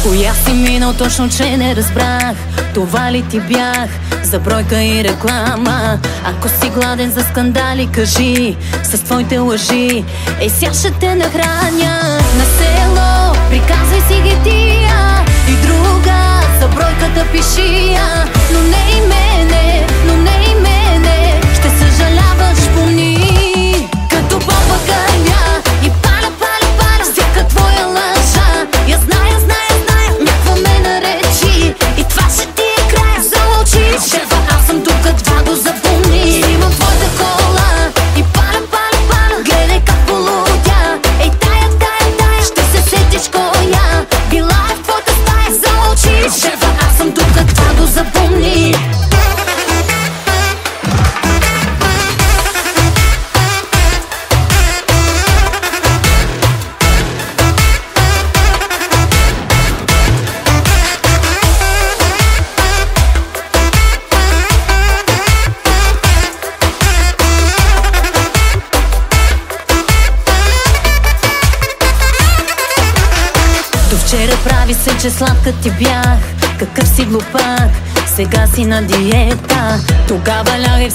Коя си минал точно, че не разбрах? Това ли ти бях? За бройка и реклама. Ако си гладен за скандали, кажи с твоите лъжи. Ей, сега ще те нахраня. На село приказвай си ги тия и друга за бройката пиши я. Но не и мене, но не и мене, ще съжаляваш, помни. Като попагая и паля, паля, паля всяка твоя лъжа. Я зная, зная, зная, някаква ме наречи и това ще ти е края. Залучи шефа, аз съм тук, това го запомни. Снимам твоята кола и паля, паля, паля, гледай как полудя. Ей, тая, тая, тая, ще се сетиш коя била е в твоята стая. Залучи шефа, аз съм тук, това го запомни. До вчера прави се, че сладка ти бях. Какъв си глупак, сега си на диета. Тогава лягай